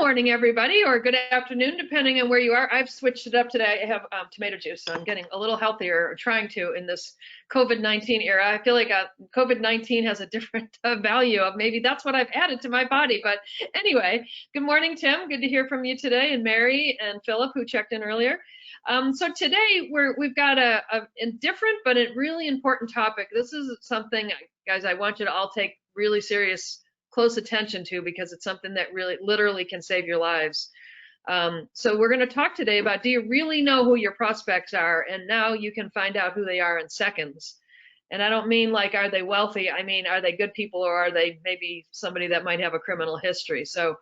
morning, everybody, or good afternoon, depending on where you are. I've switched it up today. I have tomato juice, so I'm getting a little healthier, or trying to, in this COVID-19 era. I feel like COVID-19 has a different value of maybe that's what I've added to my body. But anyway, good morning, Tim. Good to hear from you today, and Mary and Philip, who checked in earlier. So today we've got a different but a really important topic. This is something, guys, I want you to all take really serious, close attention to, because it's something that really literally can save your lives. So we're going to talk today about, do you really know who your prospects are? And now you can find out who they are in seconds. And I don't mean like, are they wealthy? I mean, are they good people, or are they maybe somebody that might have a criminal history? So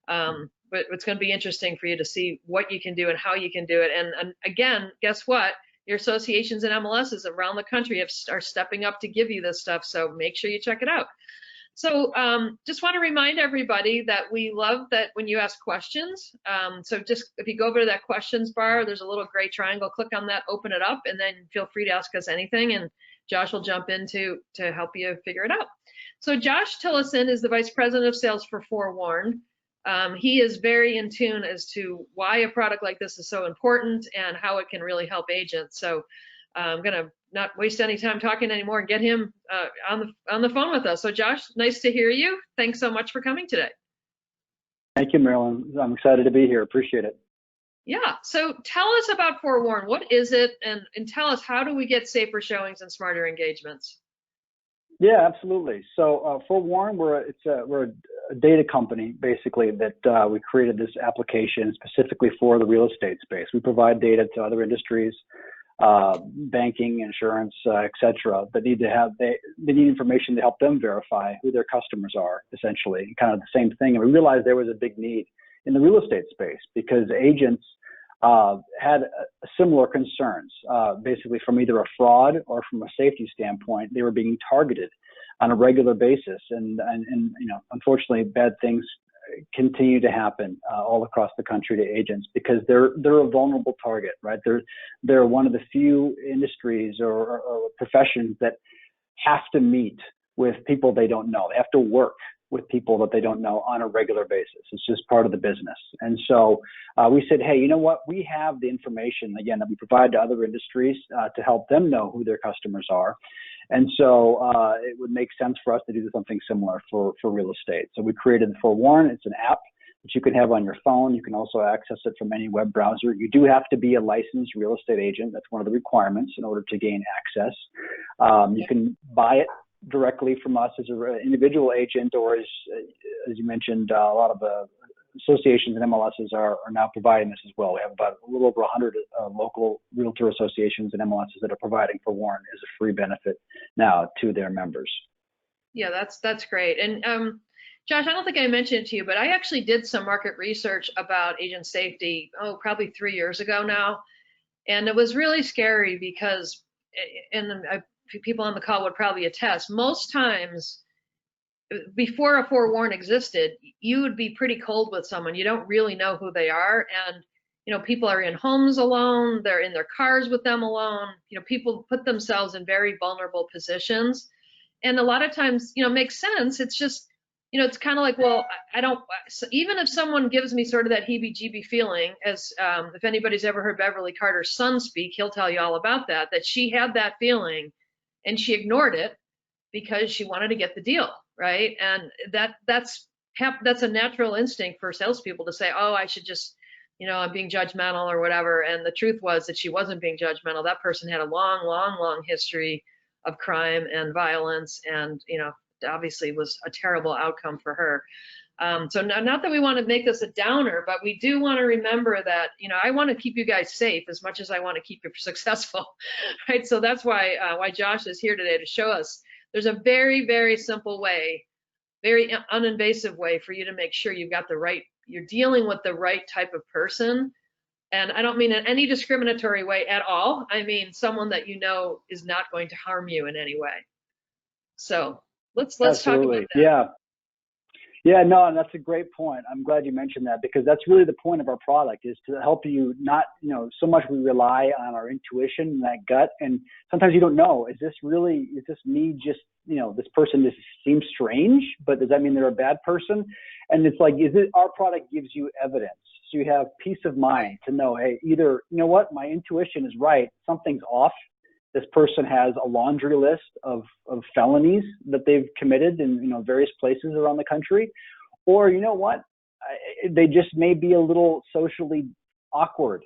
but it's going to be interesting for you to see what you can do and how you can do it. And again, guess what? Your associations and MLSs around the country are stepping up to give you this stuff. So make sure you check it out. So just want to remind everybody that we love that when you ask questions. So just if you go over to that questions bar, there's a little gray triangle, click on that, open it up, and then feel free to ask us anything, and Josh will jump in to help you figure it out. So Josh Tillison is the Vice President of Sales for Forewarn. He is very in tune as to why a product like this is so important and how it can really help agents. So I'm going to not waste any time talking anymore and get him on the phone with us. So Josh, nice to hear you. Thanks so much for coming today. Thank you, Marilyn. I'm excited to be here. Appreciate it. Yeah. So tell us about Forewarn. What is it? And tell us, how do we get safer showings and smarter engagements? Yeah, absolutely. So Forewarn, we're a data company, basically, that we created this application specifically for the real estate space. We provide data to other industries, banking, insurance, et cetera, that need to have, they need information to help them verify who their customers are, essentially, kind of the same thing. And we realized there was a big need in the real estate space because agents had similar concerns, basically from either a fraud or from a safety standpoint. They were being targeted on a regular basis, and you know, unfortunately, bad things continue to happen all across the country to agents because they're a vulnerable target, right? They're one of the few industries or professions that have to meet with people they don't know. They have to work with people that they don't know on a regular basis. It's just part of the business. And so we said, hey, you know what? We have the information, again, that we provide to other industries to help them know who their customers are. And so it would make sense for us to do something similar for real estate. So we created Forewarn. It's an app that you can have on your phone. You can also access it from any web browser. You do have to be a licensed real estate agent. That's one of the requirements in order to gain access. You can buy it directly from us as an individual agent, or as you mentioned, a lot of the associations and MLSs are now providing this as well. We have about a little over 100 local realtor associations and MLSs that are providing Forewarn as a free benefit now to their members. Yeah, that's great. And Josh, I don't think I mentioned it to you, but I actually did some market research about agent safety, probably 3 years ago now. And it was really scary because, people on the call would probably attest, most times before a Forewarn existed, you would be pretty cold with someone. You don't really know who they are. And, you know, people are in homes alone. They're in their cars with them alone. You know, people put themselves in very vulnerable positions. And a lot of times, you know, it makes sense. It's just, you know, it's kind of like, well, I don't, even if someone gives me sort of that heebie-jeebie feeling, as if anybody's ever heard Beverly Carter's son speak, he'll tell you all about that she had that feeling and she ignored it because she wanted to get the deal, right? And that's a natural instinct for salespeople to say, oh, I should just, you know, I'm being judgmental or whatever. And the truth was that she wasn't being judgmental. That person had a long history of crime and violence, and, you know, obviously was a terrible outcome for her. So not that we want to make this a downer, but we do want to remember that, you know, I want to keep you guys safe as much as I want to keep you successful, right? So that's why Josh is here today, to show us there's a very, very simple way, very uninvasive way for you to make sure you've got you're dealing with the right type of person. And I don't mean in any discriminatory way at all. I mean someone that you know is not going to harm you in any way. So let's talk about that. Yeah. Yeah, no, and that's a great point. I'm glad you mentioned that because that's really the point of our product is to help you not, so much we rely on our intuition and that gut. And sometimes you don't know, is this me just, this person just seems strange, but does that mean they're a bad person? And it's like, our product gives you evidence. So you have peace of mind to know, hey, either, what, my intuition is right, something's off. This person has a laundry list of felonies that they've committed in various places around the country, or what, they just may be a little socially awkward,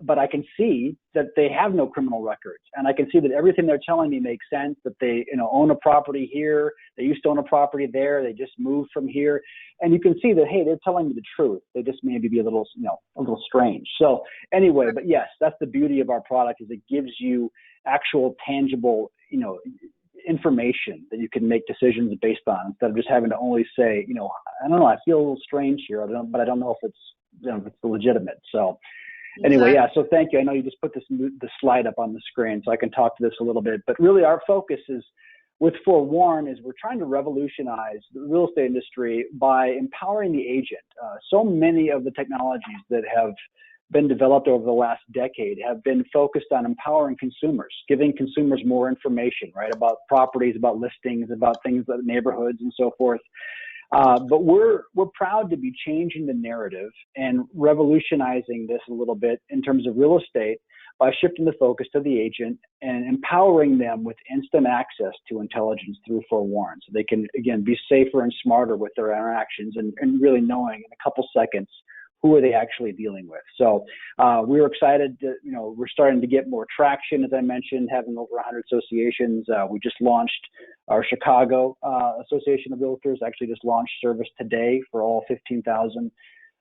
but I can see that they have no criminal records, and I can see that everything they're telling me makes sense. That they own a property here, they used to own a property there, they just moved from here, and you can see that hey, they're telling me the truth. They just maybe be a little strange. So anyway, but yes, that's the beauty of our product is it gives you actual tangible information that you can make decisions based on instead of just having to only say I don't know, I feel a little strange here, but I don't know if it's if it's legitimate. So anyway, yeah, so thank you. I know you just put the slide up on the screen so I can talk to this a little bit, but really our focus is with Forewarn is we're trying to revolutionize the real estate industry by empowering the agent. So many of the technologies that have been developed over the last decade have been focused on empowering consumers, giving consumers more information, right, about properties, about listings, about things like neighborhoods and so forth. But we're proud to be changing the narrative and revolutionizing this a little bit in terms of real estate by shifting the focus to the agent and empowering them with instant access to intelligence through Forewarn, so they can, again, be safer and smarter with their interactions and really knowing in a couple seconds who are they actually dealing with. So we're excited to, we're starting to get more traction, as I mentioned, having over 100 associations. We just launched our Chicago Association of Realtors, actually just launched service today for all 15,000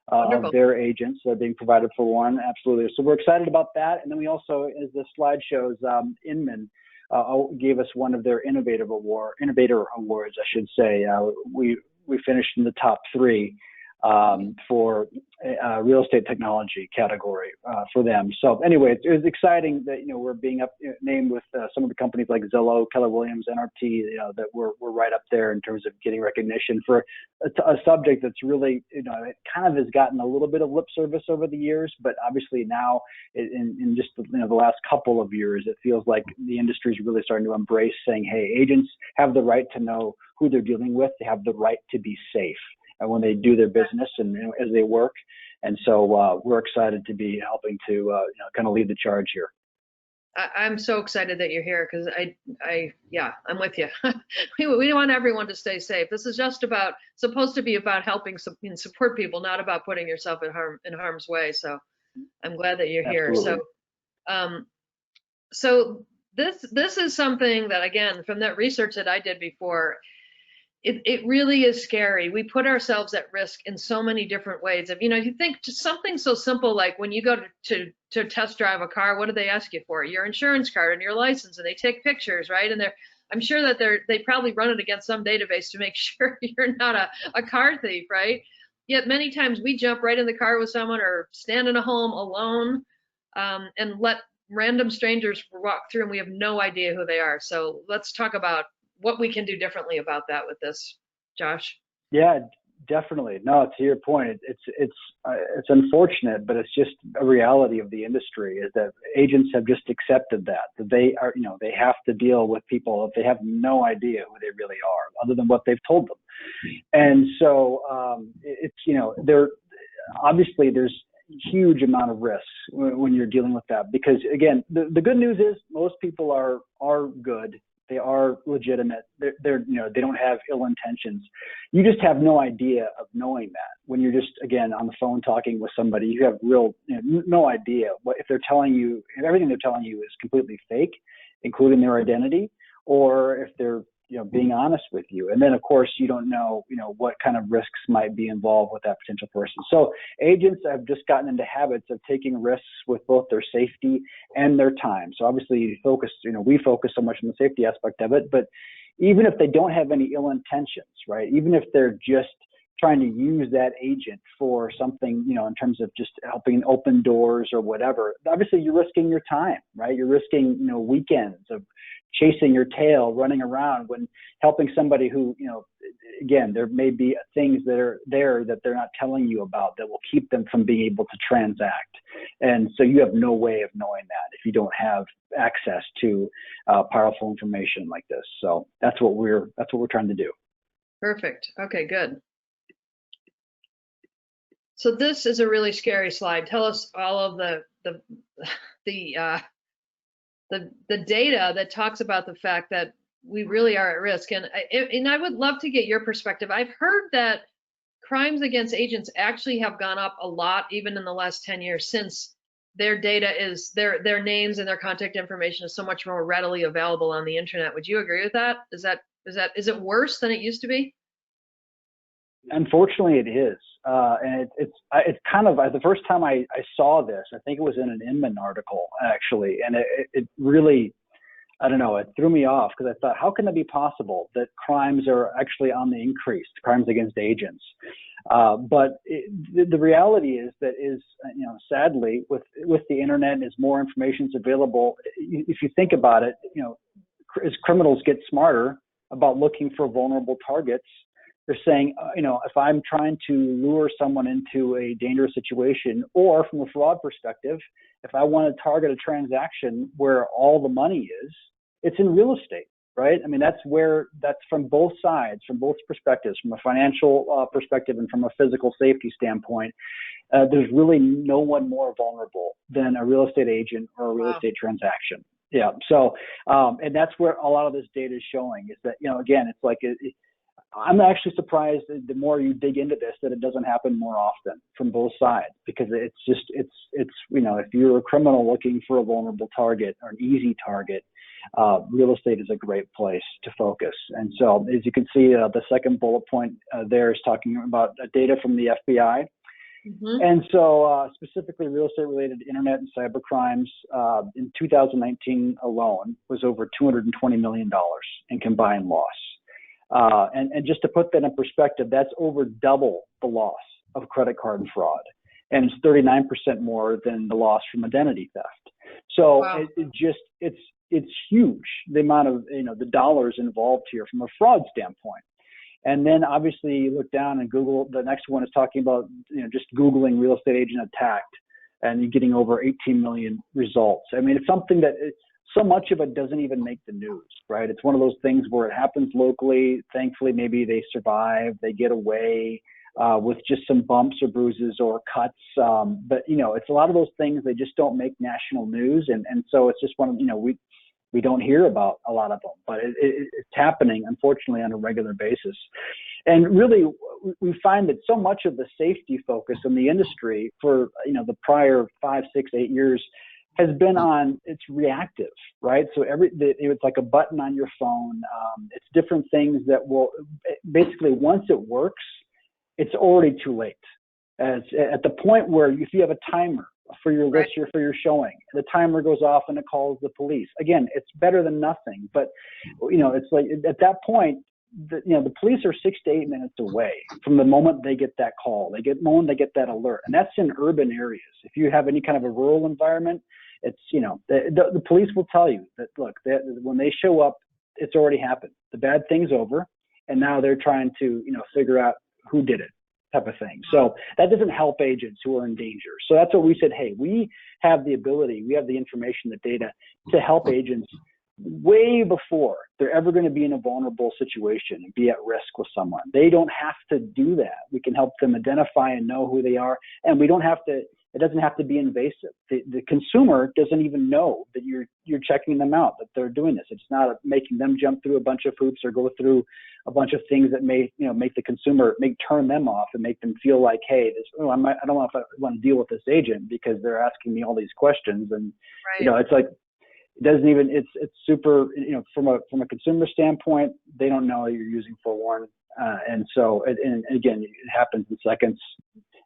of their agents that are being provided for Forewarn. Absolutely. So we're excited about that. And then we also, as the slide shows, Inman gave us one of their Innovator Awards, I should say. We finished in the top 3 for real estate technology category for them. So anyway, it was exciting that we're being named with some of the companies like Zillow, Keller Williams, NRT. That we're right up there in terms of getting recognition for a subject that's really it kind of has gotten a little bit of lip service over the years, but obviously now in just the last couple of years, it feels like the industry is really starting to embrace saying, hey, agents have the right to know who they're dealing with. They have the right to be safe when they do their business and as they work. And so we're excited to be helping to kind of lead the charge here. I'm so excited that you're here because I'm with you. we want everyone to stay safe. This is just supposed to be about helping and support people, not about putting yourself in harm's way. So I'm glad that you're here. Absolutely. So this is something that, again, from that research that I did before, it really is scary. We put ourselves at risk in so many different ways. If you think just something so simple like when you go to test drive a car, what do they ask you for? Your insurance card and your license, and they take pictures, right? And I'm sure that they probably run it against some database to make sure you're not a car thief, right? Yet many times we jump right in the car with someone or stand in a home alone and let random strangers walk through, and we have no idea who they are. So let's talk about what we can do differently about that with this, Josh. Yeah, definitely. No, to your point, it's unfortunate, but it's just a reality of the industry is that agents have just accepted that they are, they have to deal with people if they have no idea who they really are, other than what they've told them. And so there obviously there's huge amount of risks when you're dealing with that, because again, the good news is most people are good. They are legitimate. They're they don't have ill intentions. You just have no idea of knowing that when you're just, again, on the phone talking with somebody. You have real no idea what if they're telling you, if everything they're telling you is completely fake, including their identity, or if they're being honest with you. And then of course you don't know what kind of risks might be involved with that potential person. So agents have just gotten into habits of taking risks with both their safety and their time. So obviously we focus so much on the safety aspect of it, but even if they don't have any ill intentions, right? Even if they're just trying to use that agent for something, in terms of just helping open doors or whatever, obviously you're risking your time, right? You're risking, weekends of chasing your tail, running around, when helping somebody who, again, there may be things that are there that they're not telling you about that will keep them from being able to transact. And so you have no way of knowing that if you don't have access to powerful information like this. So that's what we're trying to do. Perfect. Okay, good. So this is a really scary slide. Tell us all of the data that talks about the fact that we really are at risk. And I would love to get your perspective. I've heard that crimes against agents actually have gone up a lot, even in the last 10 years, since their data is their names and their contact information is so much more readily available on the internet. Would you agree with that? Is it worse than it used to be? Unfortunately, it is. And it's kind of, the first time I saw this, I think it was in an Inman article, actually. And it really, I don't know, it threw me off, because I thought, how can it be possible that crimes are actually on the increase, crimes against agents? But the reality is that sadly, with the internet, as more information is available, if you think about it, as criminals get smarter about looking for vulnerable targets, they're saying, if I'm trying to lure someone into a dangerous situation, or from a fraud perspective, if I want to target a transaction where all the money is, it's in real estate, right? I mean, that's from both sides, from both perspectives, from a financial perspective and from a physical safety standpoint. There's really no one more vulnerable than a real estate agent or a real estate transaction. Yeah. So, and that's where a lot of this data is showing, is that, again, it's like, I'm actually surprised the more you dig into this that it doesn't happen more often from both sides, because it's if you're a criminal looking for a vulnerable target or an easy target, real estate is a great place to focus. And so, as you can see, the second bullet point there is talking about data from the FBI. Mm-hmm. And so specifically real estate related internet and cyber crimes in 2019 alone was over $220 million in combined loss. And just to put that in perspective, that's over double the loss of credit card fraud. And it's 39% more than the loss from identity theft. So wow. It's huge, the amount of, the dollars involved here from a fraud standpoint. And then obviously you look down and Google, the next one is talking about, just Googling real estate agent attacked, and you're getting over 18 million results. I mean, it's something that so much of it doesn't even make the news, right? It's one of those things where it happens locally. Thankfully, maybe they survive, they get away with just some bumps or bruises or cuts. But, it's a lot of those things, they just don't make national news. And so it's just one of, we don't hear about a lot of them, but it's happening, unfortunately, on a regular basis. And really, we find that so much of the safety focus in the industry for, the prior 5, 6, 8 years has been on, it's reactive, right? So it's like a button on your phone. It's different things that will, basically, once it works, it's already too late. At the point where if you have a timer for your list or for your showing, the timer goes off and it calls the police. Again, it's better than nothing, but it's like at that point, the police are 6 to 8 minutes away from the moment they get that call. They get that alert, and that's in urban areas. If you have any kind of a rural environment, it's the police will tell you that look, when they show up, it's already happened. The bad thing's over, and now they're trying to figure out who did it, type of thing. So that doesn't help agents who are in danger. So that's what we said. Hey, we have the ability, we have the information, the data to help agents way before they're ever going to be in a vulnerable situation and be at risk with someone. They don't have to do that. We can help them identify and know who they are, and we don't have to. It doesn't have to be invasive. The consumer doesn't even know that you're checking them out, that they're doing this. It's not making them jump through a bunch of hoops or go through a bunch of things that may make the consumer turn them off and make them feel like, hey, I don't know if I want to deal with this agent because they're asking me all these questions. And it's like it doesn't even. It's super. From a consumer standpoint, they don't know you're using Forewarn, and so and again, it happens in seconds.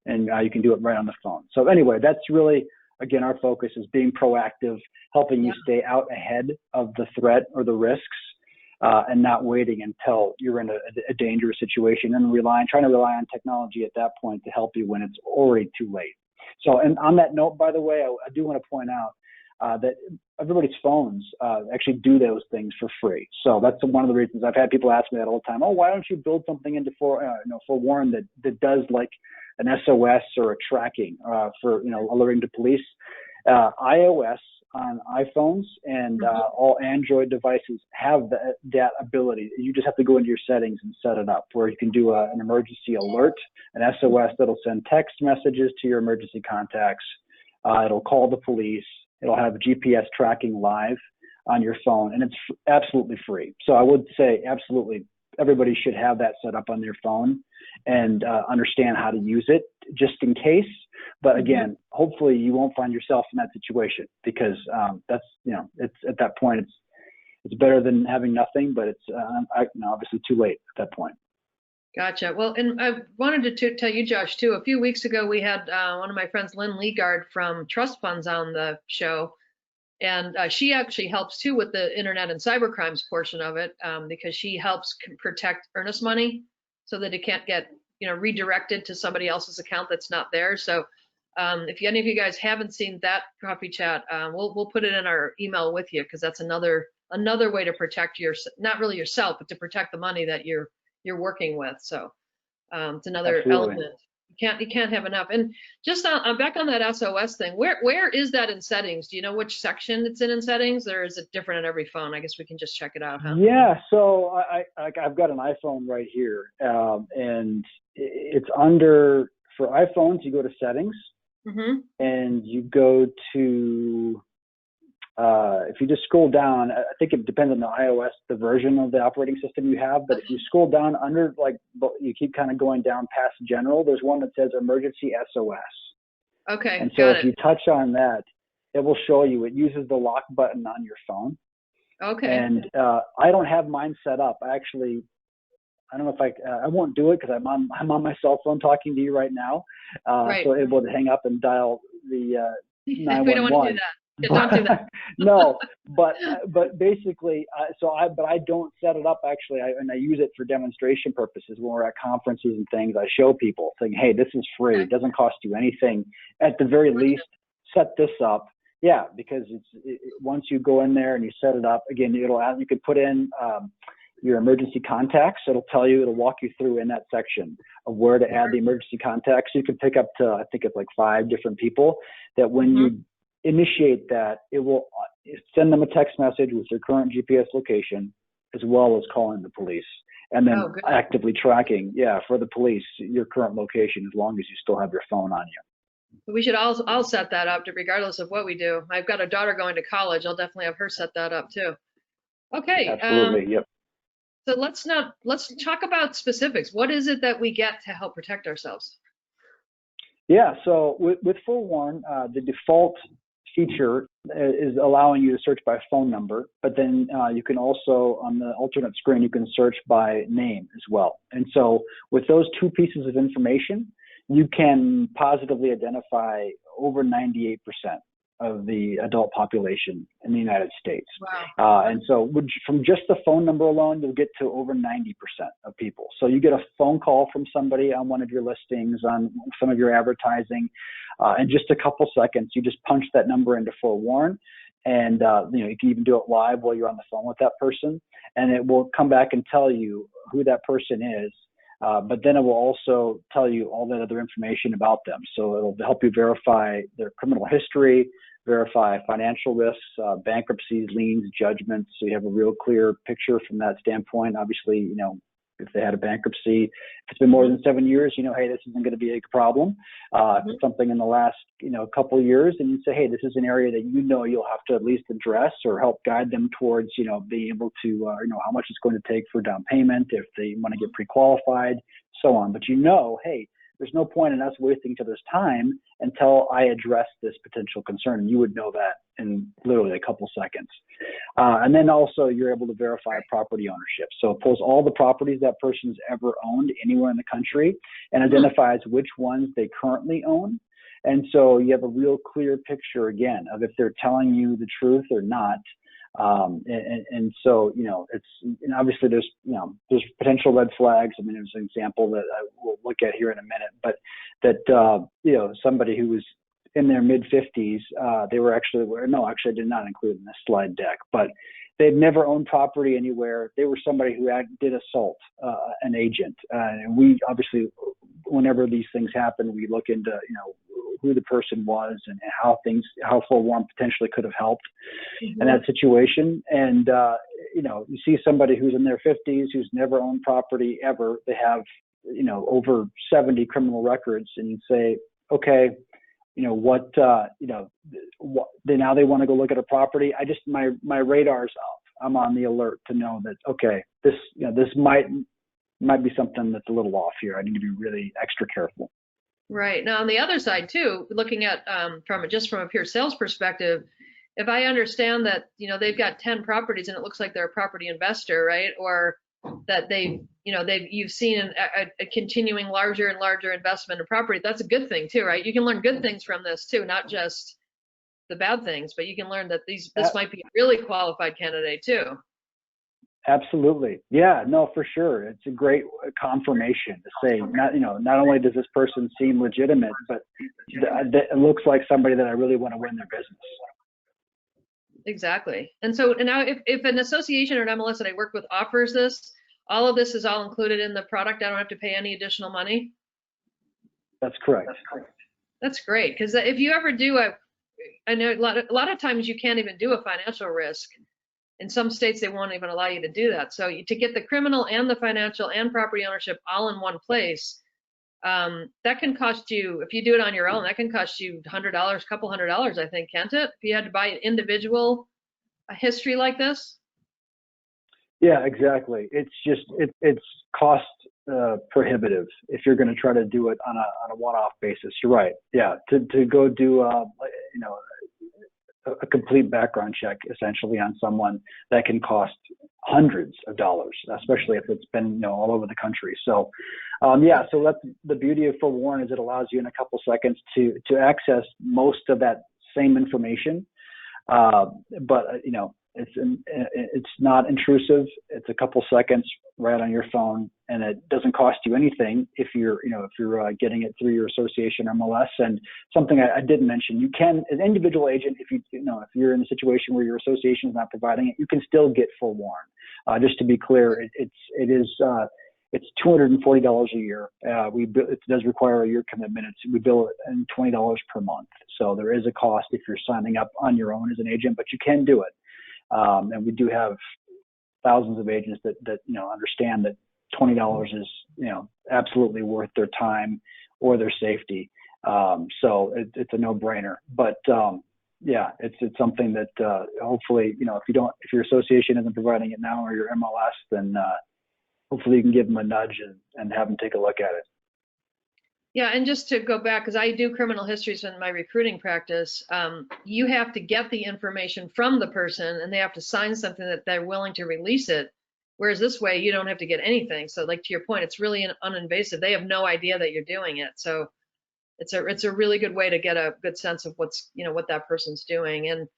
And you can do it right on the phone. So anyway, that's really, again, our focus is being proactive, helping you stay out ahead of the threat or the risks, and not waiting until you're in a dangerous situation and trying to rely on technology at that point to help you when it's already too late. So, and on that note, by the way, I do want to point out, that everybody's phones actually do those things for free. So that's one of the reasons I've had people ask me that all the time. Oh, why don't you build something into Forewarn that does like an SOS or a tracking for alerting to police? iOS on iPhones and all Android devices have that ability. You just have to go into your settings and set it up where you can do an emergency alert, an SOS that'll send text messages to your emergency contacts. It'll call the police. It'll have GPS tracking live on your phone, and it's absolutely free. So I would say absolutely everybody should have that set up on their phone and understand how to use it just in case. But again, hopefully you won't find yourself in that situation because that's, it's at that point, it's better than having nothing, but it's obviously too late at that point. Gotcha. Well, and I wanted to tell you, Josh, too, a few weeks ago, we had one of my friends, Lynn Leagard from Trust Funds on the show. And she actually helps too with the internet and cybercrimes portion of it because she helps protect earnest money so that it can't get redirected to somebody else's account that's not there. So if any of you guys haven't seen that coffee chat, we'll put it in our email with you because that's another way to protect not really yourself, but to protect the money that you're working with. So it's another element. You can't have enough. And just back on that SOS thing, where is that in settings? Do you know which section it's in settings, or is it different on every phone? I guess we can just check it out, huh? Yeah. So I've got an iPhone right here, and it's under, for iPhones, you go to settings, and you go to, if you just scroll down, I think it depends on the iOS, the version of the operating system you have, but if you scroll down under, like, you keep kind of going down past general, there's one that says emergency SOS. Okay. And so if you touch on that, it will show you, it uses the lock button on your phone. Okay. And I don't have mine set up. I don't know if I won't do it because I'm on my cell phone talking to you right now. Right. So able to hang up and dial the 911. We don't want to do that. Yeah, don't do that. No, but basically, but I don't set it up actually, and I use it for demonstration purposes when we're at conferences and things. I show people saying, hey, this is free. It doesn't cost you anything. At the very least, set this up. Yeah, because once you go in there and you set it up, again, you could put in your emergency contacts. It'll walk you through in that section of where to add the emergency contacts. You can pick up to, I think it's like 5 different people that when you initiate that, it will send them a text message with your current GPS location, as well as calling the police, and then actively tracking, for the police, your current location, as long as you still have your phone on you. We should all set that up, regardless of what we do. I've got a daughter going to college. I'll definitely have her set that up too. Okay. Absolutely. Yep. So let's talk about specifics. What is it that we get to help protect ourselves? Yeah. So with Forewarn, the default feature is allowing you to search by phone number, but then you can also, on the alternate screen, you can search by name as well. And so with those 2 pieces of information, you can positively identify over 98% of the adult population in the United States. Wow. And so from just the phone number alone, you'll get to over 90% of people. So you get a phone call from somebody on one of your listings, on some of your advertising, in just a couple seconds, you just punch that number into Forewarn, and you can even do it live while you're on the phone with that person, and it will come back and tell you who that person is. But then it will also tell you all that other information about them. So it'll help you verify their criminal history, verify financial risks, bankruptcies, liens, judgments. So you have a real clear picture from that standpoint. Obviously, if they had a bankruptcy, if it's been more than 7 years, hey, this isn't going to be a problem. If it's something in the last, couple of years, and you say, hey, this is an area that you'll have to at least address or help guide them towards, being able to, how much it's going to take for down payment, if they want to get pre-qualified, so on. But hey, there's no point in us wasting each other's time until I address this potential concern. And you would know that in literally a couple seconds. And then also you're able to verify property ownership. So it pulls all the properties that person's ever owned anywhere in the country and identifies which ones they currently own. And so you have a real clear picture, again, of if they're telling you the truth or not. And so, and obviously there's potential red flags. I mean, there's an example that I will look at here in a minute, but that, somebody who was in their mid 50s. They were actually, no, actually I did not include in this slide deck, but they'd never owned property anywhere. They were somebody who did assault an agent. And we obviously, whenever these things happen, we look into, who the person was and how Forewarn potentially could have helped in that situation. And, you see somebody who's in their 50s, who's never owned property ever. They have, over 70 criminal records, and you say, okay, now they want to go look at a property. My radar's up. I'm on the alert to know that, okay, this might be something that's a little off here. I need to be really extra careful. Right. Now, on the other side too, looking at from a pure sales perspective, if I understand that, they've got 10 properties and it looks like they're a property investor, right? Or that you've seen a continuing larger and larger investment in property, that's a good thing too, right? You can learn good things from this too, not just the bad things, but you can learn that this might be a really qualified candidate too. Absolutely. Yeah, no, for sure. It's a great confirmation to say, not only does this person seem legitimate, but it looks like somebody that I really want to win their business. Exactly. And so now if an association or an MLS that I work with offers this, all of this is all included in the product. I don't have to pay any additional money. That's correct. That's great. Because if you ever do I know a lot of times you can't even do a financial risk. In some states, they won't even allow you to do that. So to get the criminal and the financial and property ownership all in one place, that can cost you, if you do it on your own, that can cost you $100, couple $100, I think, can't it? If you had to buy an individual history like this? Yeah, exactly. It's just, it's cost prohibitive if you're going to try to do it on a one-off basis. You're right. Yeah. To go do, a complete background check essentially on someone that can cost hundreds of dollars, especially if it's been all over the country. So so that's the beauty of Forewarn, is it allows you in a couple seconds to access most of that same information, but it's not intrusive. It's a couple seconds right on your phone, and it doesn't cost you anything if you're getting it through your association or MLS. And something I didn't mention, you can, as an individual agent, if you're in a situation where your association is not providing it, you can still get Forewarn. Just to be clear, it's $240 a year. It does require a year commitment. We bill it at $20 per month. So there is a cost if you're signing up on your own as an agent, but you can do it. And we do have thousands of agents that understand that $20 is absolutely worth their time or their safety. So it's a no-brainer. But it's something that hopefully if your association isn't providing it now, or your MLS, then hopefully you can give them a nudge and have them take a look at it. Yeah, and just to go back, because I do criminal histories in my recruiting practice, you have to get the information from the person, and they have to sign something that they're willing to release it. Whereas this way, you don't have to get anything. So, like to your point, it's really uninvasive. They have no idea that you're doing it. So, it's a really good way to get a good sense of what that person's doing. And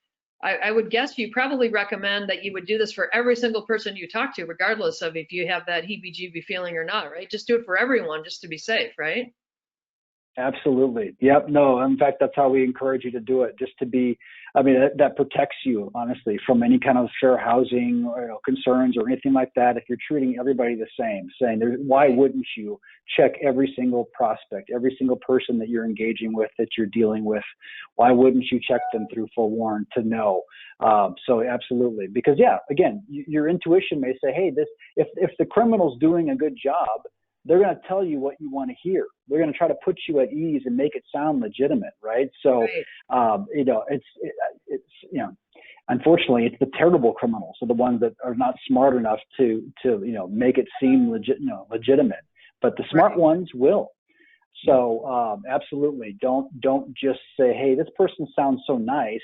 I would guess you probably recommend that you would do this for every single person you talk to, regardless of if you have that heebie-jeebie feeling or not, right? Just do it for everyone, just to be safe, right? Absolutely. Yep. No, in fact, that's how we encourage you to do it, just to be, that protects you, honestly, from any kind of fair housing or concerns or anything like that. If you're treating everybody the same, saying, why wouldn't you check every single prospect, every single person that you're engaging with, that you're dealing with? Why wouldn't you check them through Forewarn to know? So absolutely, because again, your intuition may say, hey, if the criminal's doing a good job, they're going to tell you what you want to hear. They're going to try to put you at ease and make it sound legitimate, right? So, unfortunately, it's the terrible criminals, so the ones that are not smart enough to make it seem legitimate. But the smart ones will. So, absolutely, don't just say, hey, this person sounds so nice.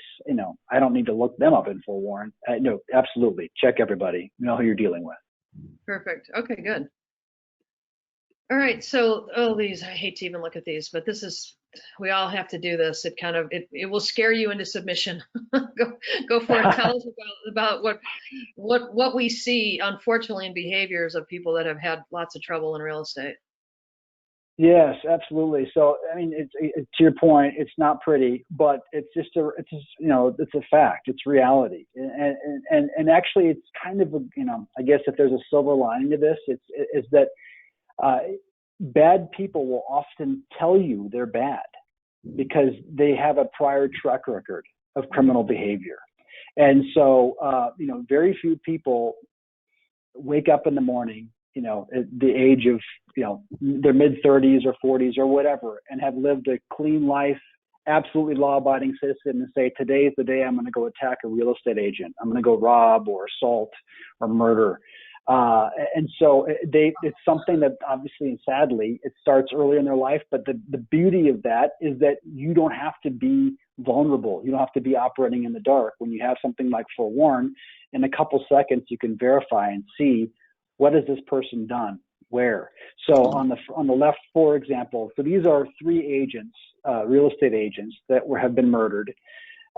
I don't need to look them up in Forewarn. No, absolutely, check everybody. Know who you're dealing with. Perfect. Okay, good. All right, so I hate to even look at these, but we all have to do this. It will scare you into submission. Go for it. Tell us about what we see, unfortunately, in behaviors of people that have had lots of trouble in real estate. Yes, absolutely. So, I mean, to your point, it's not pretty, but it's a fact. It's reality, and actually, it's kind of I guess if there's a silver lining to this, is that uh, bad people will often tell you they're bad because they have a prior track record of criminal behavior, and so very few people wake up in the morning, at the age of, their mid 30s or 40s or whatever, and have lived a clean life, absolutely law abiding citizen, and say, today's the day I'm going to go attack a real estate agent. I'm going to go rob or assault or murder. And so it's something that obviously and sadly, it starts early in their life. But the beauty of that is that you don't have to be vulnerable. You don't have to be operating in the dark. When you have something like Forewarn, in a couple seconds, you can verify and see what has this person done, where. So on the left, for example, so these are three agents, real estate agents that have been murdered.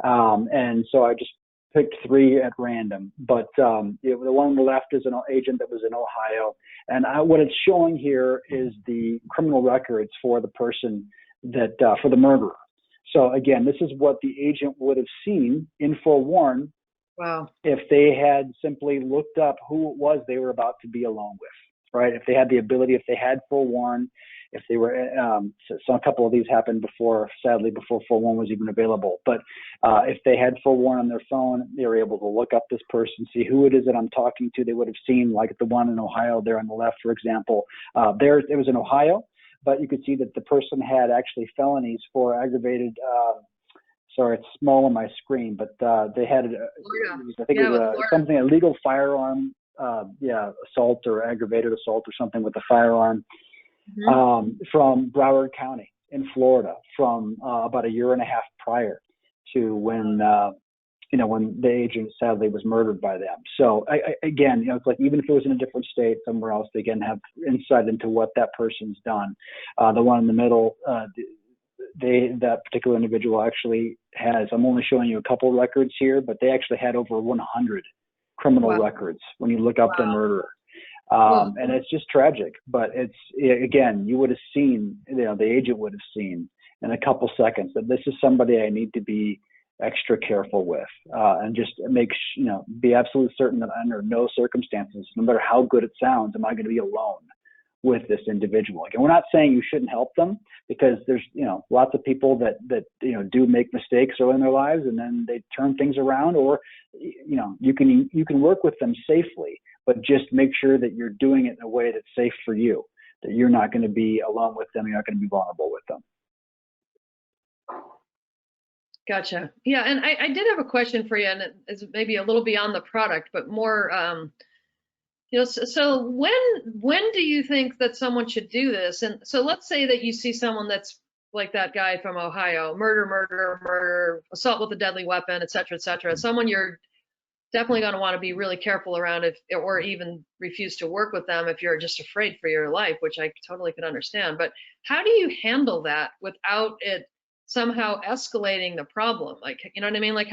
And so I just picked three at random, but the one on the left is an agent that was in Ohio, and what it's showing here is the criminal records for the person that for the murderer. So again, this is what the agent would have seen in Forewarn. Wow. If they had simply looked up who it was they were about to be alone with, right? If they had the ability, if they had Forewarn, if they were, so a couple of these happened before, sadly, before Forewarn was even available. But if they had Forewarn on their phone, they were able to look up this person, see who it is that I'm talking to. They would have seen, like the one in Ohio there on the left, for example. It was in Ohio, but you could see that the person had actually felonies for aggravated. Sorry, it's small on my screen, but they had, I think it was something, illegal firearm, assault or aggravated assault or something with a firearm. From Broward County in Florida from about a year and a half prior to when the agent sadly was murdered by them. So again, it's like even if it was in a different state somewhere else, they again have insight into what that person's done. The one in the middle, that particular individual actually has, I'm only showing you a couple records here, but they actually had over 100 criminal records when you look up the murderer. And it's just tragic, but again, you would have seen, the agent would have seen in a couple seconds that this is somebody I need to be extra careful with, and just be absolutely certain that under no circumstances, no matter how good it sounds, am I going to be alone with this individual. Again, we're not saying you shouldn't help them, because there's, lots of people that do make mistakes early in their lives and then they turn things around, or, you can work with them safely, but just make sure that you're doing it in a way that's safe for you, that you're not going to be alone with them. You're not going to be vulnerable with them. Gotcha. Yeah. And I did have a question for you, and it's maybe a little beyond the product, but more, so when do you think that someone should do this? And so let's say that you see someone that's like that guy from Ohio, murder, assault with a deadly weapon, et cetera, someone you're definitely going to want to be really careful around, or even refuse to work with them if you're just afraid for your life, which I totally can understand. But how do you handle that without it somehow escalating the problem? Like, you know what I mean? Like,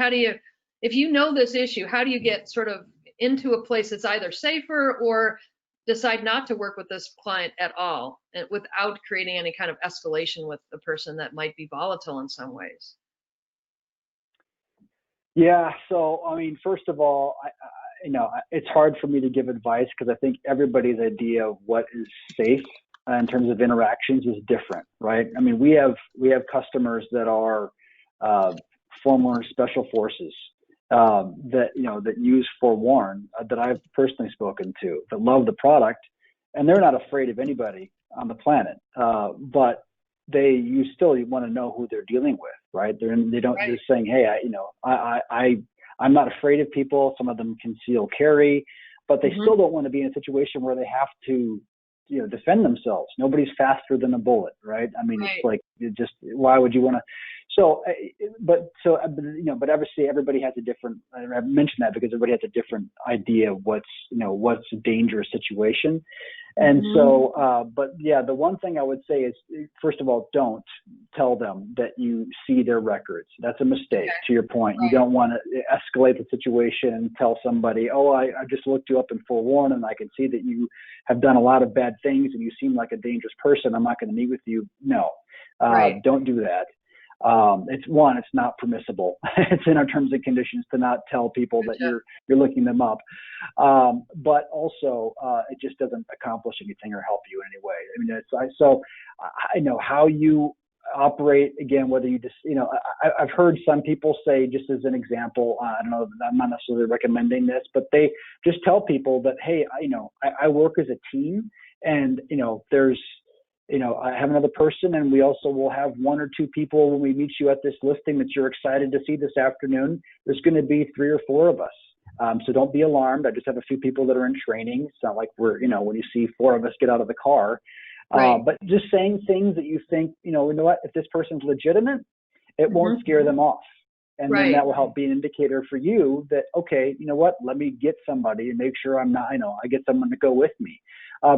if you know this issue, how do you get sort of into a place that's either safer or decide not to work with this client at all, and without creating any kind of escalation with the person that might be volatile in some ways? Yeah. So, I mean, first of all, it's hard for me to give advice because I think everybody's idea of what is safe in terms of interactions is different, right? I mean, we have customers that are former special forces that use Forewarn that I've personally spoken to, that love the product, and they're not afraid of anybody on the planet, but you still want to know who they're dealing with, right? They don't just saying, hey, I'm not afraid of people. Some of them conceal carry, but they still don't want to be in a situation where they have to, defend themselves. Nobody's faster than a bullet, right? I mean, it's like, why would you want to? But obviously everybody has a different, I mentioned that because everybody has a different idea of what's a dangerous situation. And Mhm. so, but yeah, the one thing I would say is, first of all, don't tell them that you see their records. That's a mistake. Okay. To your point, you Right. don't want to escalate the situation and tell somebody, oh, I just looked you up in Forewarn and I can see that you have done a lot of bad things and you seem like a dangerous person. I'm not going to meet with you. No, Right. don't do that. It's not permissible. It's in our terms and conditions to not tell people that Gotcha. you're looking them up. But also, it just doesn't accomplish anything or help you in any way. I mean, so I know how you operate again, whether you just, I've heard some people say, just as an example, I don't know, I'm not necessarily recommending this, but they just tell people that, hey, I work as a team and, there's, I have another person and we also will have one or two people when we meet you at this listing that you're excited to see this afternoon. There's going to be 3 or 4 of us. So don't be alarmed. I just have a few people that are in training. It's not like we're, when you see 4 of us get out of the car, Right. but just saying things that you think, you know what, if this person's legitimate, it won't Mhm. scare them off. And then Right. that will help be an indicator for you that, okay, you know what, let me get somebody and make sure I'm not, I get someone to go with me.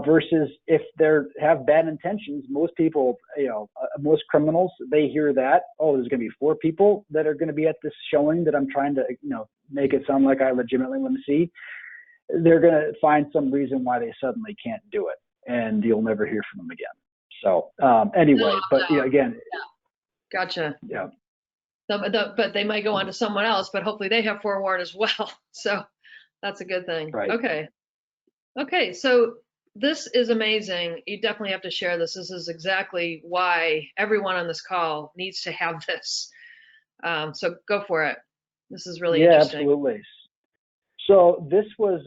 Versus if they have bad intentions, most people, most criminals, they hear that, oh, there's going to be 4 people that are going to be at this showing that I'm trying to, make it sound like I legitimately want to see. They're going to find some reason why they suddenly can't do it, and you'll never hear from them again. So No, anyway, but no. again, Gotcha. yeah, But they might go on to someone else, but hopefully they have forewarned as well. So that's a good thing. right. Okay. Okay. So this is amazing. You definitely have to share this. This is exactly why everyone on this call needs to have this. So go for it. This is really Yeah, interesting. absolutely. So this was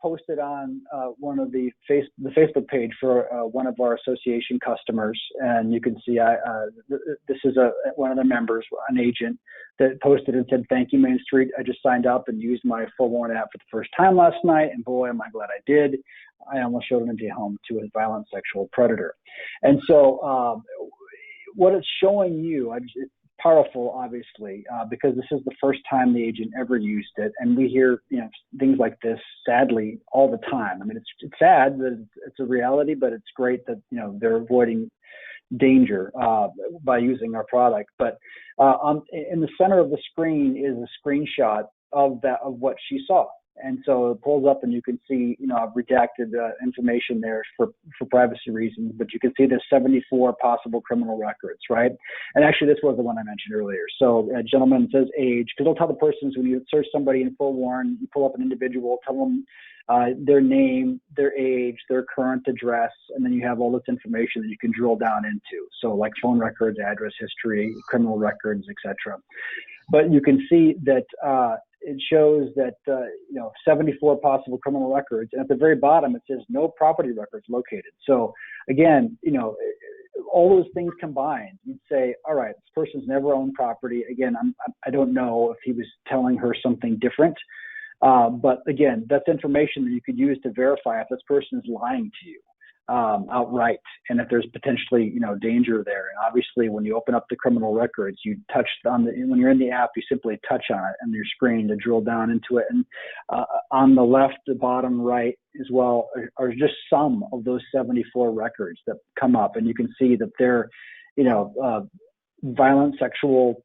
posted on one of the Facebook page for one of our association customers, and you can see this is one of the members, an agent, that posted and said, "Thank you, Main Street. I just signed up and used my Forewarn app for the first time last night, and boy, am I glad I did. I almost showed an empty home to a violent sexual predator." And so what it's showing you, it's powerful, obviously, because this is the first time the agent ever used it, and we hear things like this, sadly, all the time. I mean, it's sad that it's a reality, but it's great that they're avoiding danger by using our product. But in the center of the screen is a screenshot of what she saw. And so it pulls up and you can see, I've redacted information there for privacy reasons, but you can see there's 74 possible criminal records, right? And actually, this was the one I mentioned earlier. So a gentleman says age, because they'll tell the persons when you search somebody in Forewarn, you pull up an individual, tell them their name, their age, their current address, and then you have all this information that you can drill down into. So like phone records, address history, criminal records, etc. But you can see that it shows that 74 possible criminal records, and at the very bottom it says no property records located. So again, all those things combined, you'd say, all right, this person's never owned property. Again, I don't know if he was telling her something different, but again, that's information that you could use to verify if this person is lying to you outright, and if there's potentially danger there. And obviously, when you open up the criminal records, you touch on when you're in the app, you simply touch on it on your screen to drill down into it. And on the left, the bottom right as well are just some of those 74 records that come up, and you can see that they're violent sexual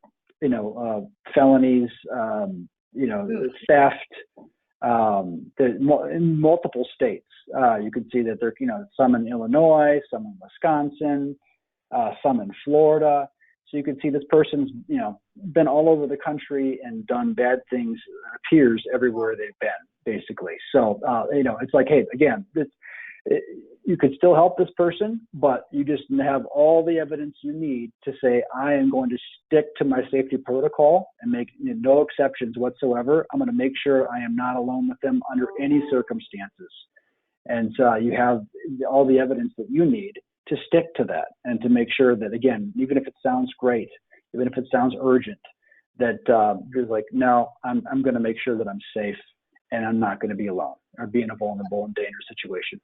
felonies, theft, in multiple states. You can see that there, some in Illinois, some in Wisconsin, some in Florida. So you can see this person's, been all over the country and done bad things, appears everywhere they've been, basically. So, it's like, hey, again, you could still help this person, but you just have all the evidence you need to say, I am going to stick to my safety protocol and make no exceptions whatsoever. I'm going to make sure I am not alone with them under any circumstances. And so you have all the evidence that you need to stick to that and to make sure that, again, even if it sounds great, even if it sounds urgent, that you're like, no, I'm going to make sure that I'm safe and I'm not going to be alone or be in a vulnerable and dangerous situation.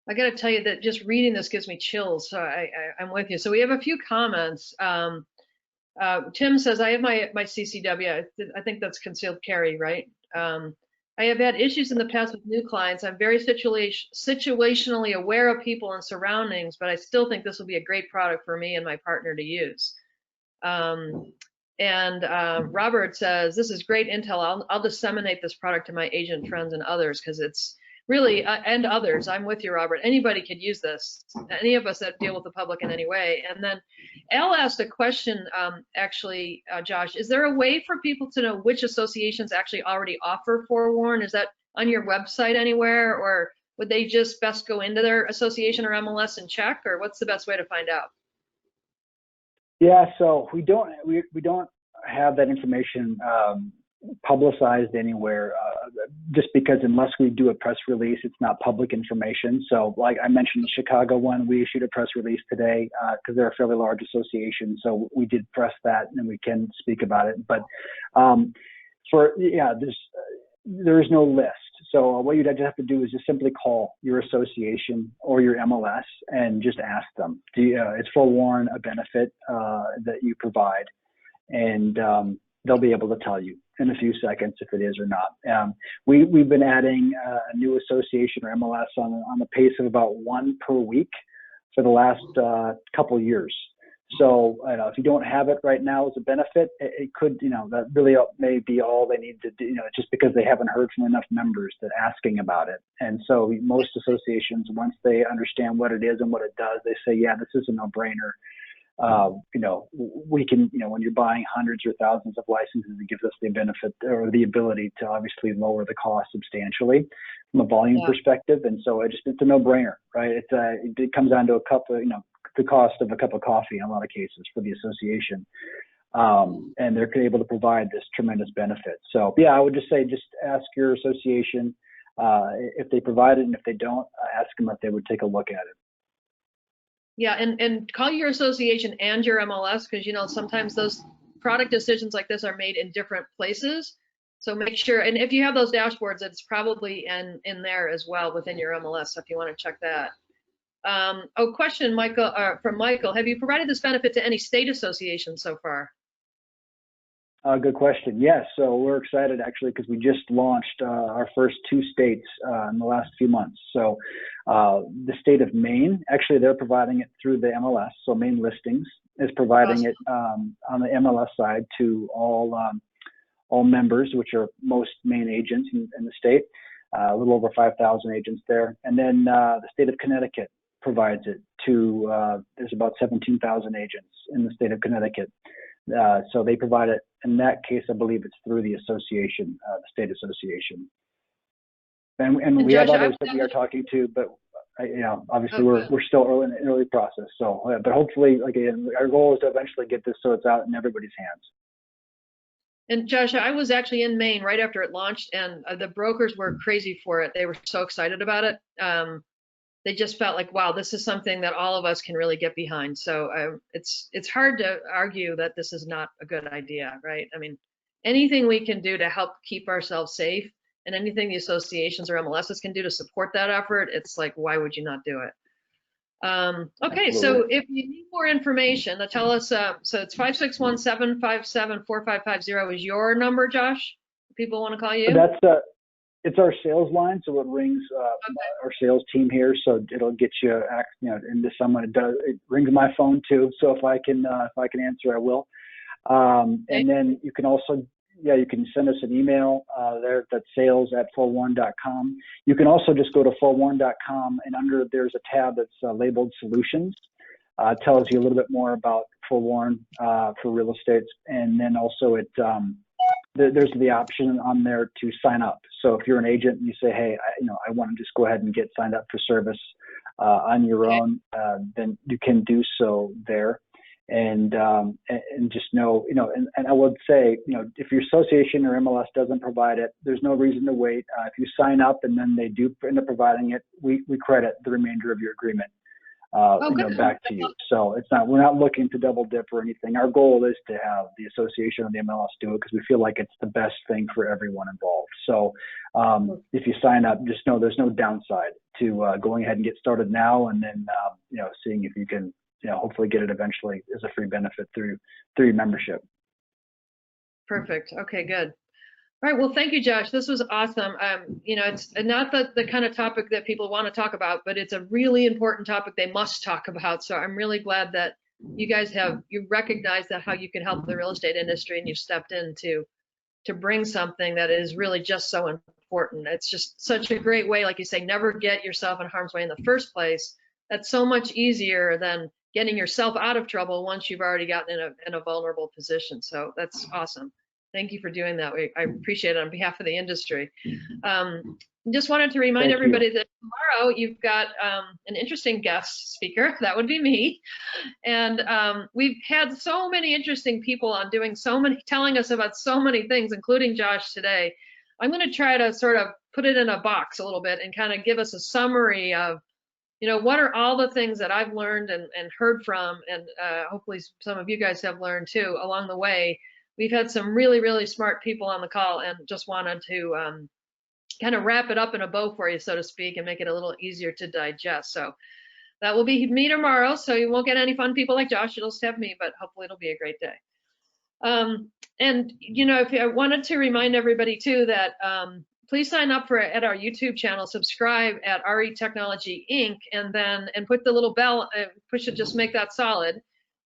I got to tell you that just reading this gives me chills. So I'm with you. So we have a few comments. Tim says, I have my CCW. I think that's concealed carry, right? I have had issues in the past with new clients. I'm very situationally aware of people and surroundings, but I still think this will be a great product for me and my partner to use. Um, and Robert says, this is great intel. I'll disseminate this product to my agent friends and others because it's really, and others. I'm with you, Robert. Anybody could use this. Any of us that deal with the public in any way. And then Al asked a question, actually, Josh, is there a way for people to know which associations actually already offer Forewarn? Is that on your website anywhere, or would they just best go into their association or MLS and check, or what's the best way to find out? Yeah, so we don't have that information publicized anywhere, just because unless we do a press release, it's not public information. So like I mentioned, the Chicago one, we issued a press release today because they're a fairly large association. So we did press that and we can speak about it. But there is no list. So what you'd have to do is just simply call your association or your MLS and just ask them, is Forewarn a benefit that you provide? And they'll be able to tell you in a few seconds if it is or not. We've been adding a new association or MLS on the pace of about one per week for the last couple years. So if you don't have it right now as a benefit, it could, that really may be all they need to do, just because they haven't heard from enough members that asking about it. And so most associations, once they understand what it is and what it does, they say, yeah, this is a no-brainer. We can, when you're buying hundreds or thousands of licenses, it gives us the benefit or the ability to obviously lower the cost substantially from a volume perspective. And so it's a no-brainer, right? It comes down to a cup of, the cost of a cup of coffee in a lot of cases for the association. And they're able to provide this tremendous benefit. So yeah, I would just say, just ask your association if they provide it, and if they don't, ask them if they would take a look at it. Yeah, and call your association and your MLS, because sometimes those product decisions like this are made in different places. So make sure, and if you have those dashboards, it's probably in there as well within your MLS, so if you want to check that. Question, Michael, from Michael. Have you provided this benefit to any state associations so far? Good question. Yes, so we're excited actually because we just launched our first 2 states in the last few months. So the state of Maine, actually they're providing it through the MLS. So Maine Listings is providing it on the MLS side to all members, which are most Maine agents in the state, a little over 5,000 agents there. And then the state of Connecticut provides it to, there's about 17,000 agents in the state of Connecticut. So they provide it. In that case, I believe it's through the association, the state association. And we Josh, have others that we are talking to, but obviously we're still early in the early process. So, but hopefully, again, our goal is to eventually get this so it's out in everybody's hands. And Josh, I was actually in Maine right after it launched, and the brokers were crazy for it. They were so excited about it. They just felt like, wow, this is something that all of us can really get behind. So it's hard to argue that this is not a good idea, right? I mean, anything we can do to help keep ourselves safe, and anything the associations or MLSs can do to support that effort, it's like, why would you not do it? Okay, so if you need more information, tell us. So it's 561-757-4550 is your number, Josh? People want to call you? It's our sales line, so it rings our sales team here, so it'll get you, into someone. It rings my phone too, so if I can answer, I will. And then you can also, you can send us an email there. That's sales@forewarn.com. You can also just go to forewarn.com, and under there's a tab that's labeled Solutions. It tells you a little bit more about Forewarn for real estate, and then also there's the option on there to sign up. So if you're an agent and you say, hey, I want to just go ahead and get signed up for service on your own, then you can do so there. And just know, and I would say, if your association or MLS doesn't provide it, there's no reason to wait. If you sign up and then they do end up providing it, we credit the remainder of your agreement. Back to you. So we're not looking to double dip or anything. Our goal is to have the association or the MLS do it because we feel like it's the best thing for everyone involved. So if you sign up, just know there's no downside to going ahead and get started now, and then seeing if you can hopefully get it eventually as a free benefit through your membership. Perfect. Okay, good. All right. Well, thank you, Josh. This was awesome. It's not the kind of topic that people want to talk about, but it's a really important topic they must talk about. So I'm really glad that you guys you recognize that how you can help the real estate industry, and you've stepped in to bring something that is really just so important. It's just such a great way, like you say, never get yourself in harm's way in the first place. That's so much easier than getting yourself out of trouble once you've already gotten in a vulnerable position. So that's awesome. Thank you for doing that. I appreciate it on behalf of the industry. Just wanted to remind everybody that tomorrow you've got an interesting guest speaker. That would be me. And we've had so many interesting people on telling us about so many things, including Josh today. I'm going to try to sort of put it in a box a little bit and kind of give us a summary of, what are all the things that I've learned and heard from, and hopefully some of you guys have learned too along the way. We've had some really, really smart people on the call, and just wanted to kind of wrap it up in a bow for you, so to speak, and make it a little easier to digest. So that will be me tomorrow. So you won't get any fun people like Josh. You'll just have me, but hopefully it'll be a great day. If I wanted to remind everybody too that please sign up at our YouTube channel, subscribe at RE Technology Inc., and put the little bell, push it, just make that solid.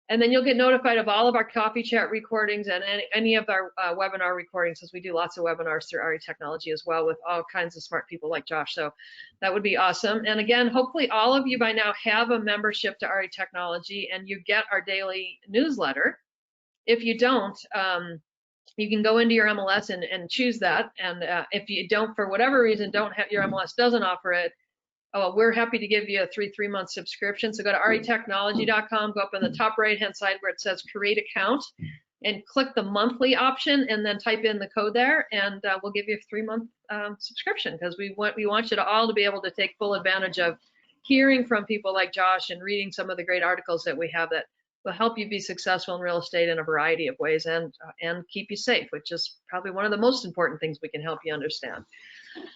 And then you'll get notified of all of our coffee chat recordings and any of our webinar recordings, as we do lots of webinars through RE Technology as well with all kinds of smart people like Josh. So that would be awesome. And again, hopefully all of you by now have a membership to RE Technology and you get our daily newsletter. If you don't, you can go into your MLS and choose that. And if you don't, for whatever reason, your MLS doesn't offer it, we're happy to give you a 3-month subscription. So go to retechnology.com, go up in the top right-hand side where it says create account, and click the monthly option, and then type in the code there, and we'll give you a 3-month subscription, because we want you to all to be able to take full advantage of hearing from people like Josh and reading some of the great articles that we have that will help you be successful in real estate in a variety of ways, and keep you safe, which is probably one of the most important things we can help you understand.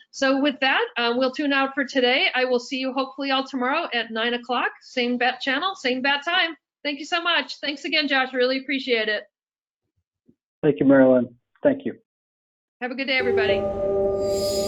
So with that, we'll tune out for today. I will see you hopefully all tomorrow at 9 o'clock, same bat channel, same bat time. Thank you so much. Thanks again, Josh. Really appreciate it. Thank you, Marilyn. Thank you. Have a good day, everybody.